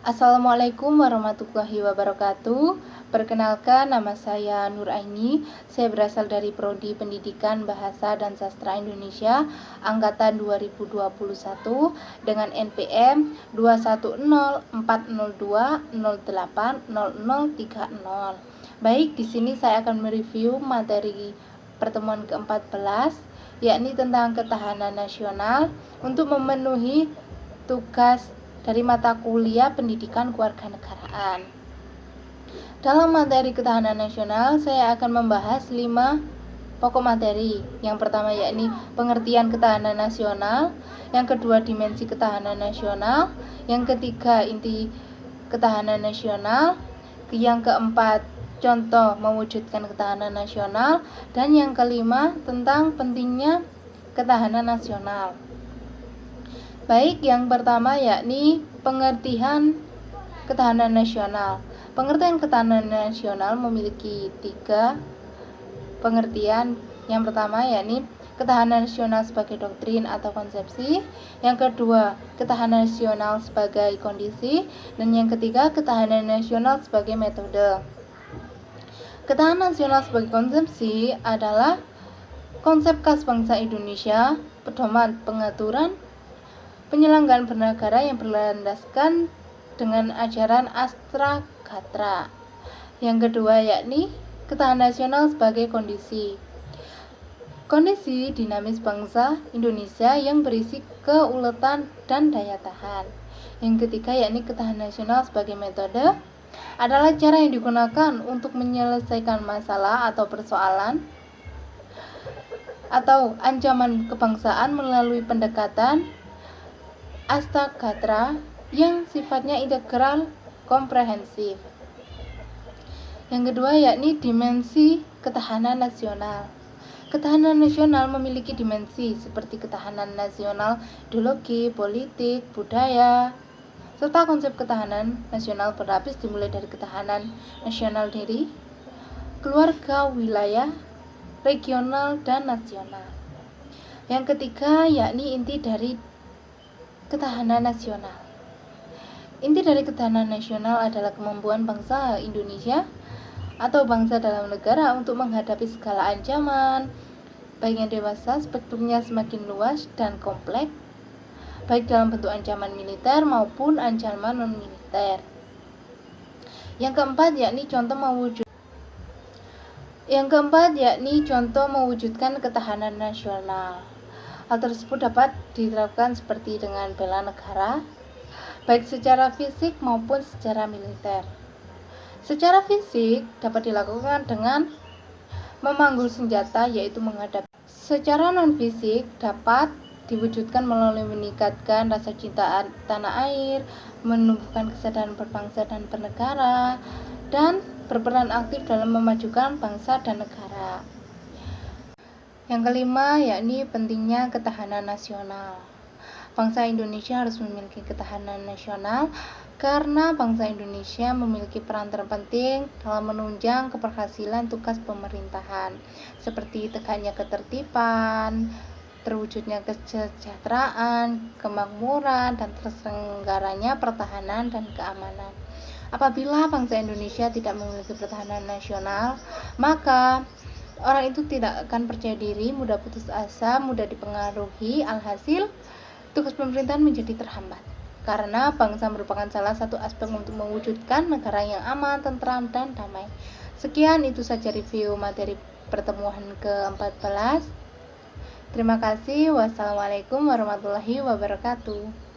Assalamualaikum warahmatullahi wabarakatuh. Perkenalkan, nama saya Nur Aini. Saya berasal dari Prodi Pendidikan Bahasa dan Sastra Indonesia angkatan 2021 dengan NPM 2104020800030. Baik, di sini saya akan mereview materi pertemuan ke-14, yakni tentang ketahanan nasional untuk memenuhi tugas dari mata kuliah pendidikan kewarganegaraan. Dalam materi ketahanan nasional, saya akan membahas 5 pokok materi. Yang pertama yakni pengertian ketahanan nasional, yang kedua dimensi ketahanan nasional, yang ketiga inti ketahanan nasional, yang keempat contoh mewujudkan ketahanan nasional, dan yang kelima tentang pentingnya ketahanan nasional. Baik, yang pertama yakni pengertian ketahanan nasional. Pengertian ketahanan nasional memiliki 3 pengertian. Yang pertama yakni ketahanan nasional sebagai doktrin atau konsepsi, yang kedua ketahanan nasional sebagai kondisi, dan yang ketiga ketahanan nasional sebagai metode. Ketahanan nasional sebagai konsepsi adalah konsep khas bangsa Indonesia, pedoman pengaturan penyelenggaraan bernegara yang berlandaskan dengan ajaran Astra Gatra. Yang kedua yakni ketahanan nasional sebagai kondisi. Kondisi dinamis bangsa Indonesia yang berisi keuletan dan daya tahan. Yang ketiga yakni ketahanan nasional sebagai metode adalah cara yang digunakan untuk menyelesaikan masalah atau persoalan atau ancaman kebangsaan melalui pendekatan Astra Gatra yang sifatnya integral komprehensif. Yang kedua yakni dimensi ketahanan nasional. Ketahanan nasional memiliki dimensi seperti ketahanan nasional ideologi, politik, budaya, serta konsep ketahanan nasional berlapis dimulai dari ketahanan nasional diri, keluarga, wilayah, regional, dan nasional. Yang ketiga yakni inti dari ketahanan nasional. Inti dari ketahanan nasional adalah kemampuan bangsa Indonesia atau bangsa dalam negara untuk menghadapi segala ancaman, baik yang dewasa spektrumnya semakin luas dan kompleks, baik dalam bentuk ancaman militer maupun ancaman non-militer. Yang keempat yakni contoh mewujudkan ketahanan nasional. Hal tersebut dapat diterapkan seperti dengan bela negara, baik secara fisik maupun secara militer. Secara fisik dapat dilakukan dengan memanggul senjata, yaitu menghadapi. Secara non-fisik dapat diwujudkan melalui meningkatkan rasa cinta tanah air, menumbuhkan kesadaran berbangsa dan bernegara, dan berperan aktif dalam memajukan bangsa dan negara. Yang kelima yakni pentingnya ketahanan nasional. Bangsa Indonesia harus memiliki ketahanan nasional karena bangsa Indonesia memiliki peran terpenting dalam menunjang keberhasilan tugas pemerintahan, seperti tegaknya ketertiban, terwujudnya kesejahteraan, kemakmuran, dan terselenggaranya pertahanan dan keamanan. Apabila bangsa Indonesia tidak memiliki pertahanan nasional, maka orang itu tidak akan percaya diri, mudah putus asa, mudah dipengaruhi. Alhasil, tugas pemerintahan menjadi terhambat. Karena bangsa merupakan salah satu aspek untuk mewujudkan negara yang aman, tentram, dan damai. Sekian, itu saja review materi pertemuan ke-14. Terima kasih. Wassalamualaikum warahmatullahi wabarakatuh.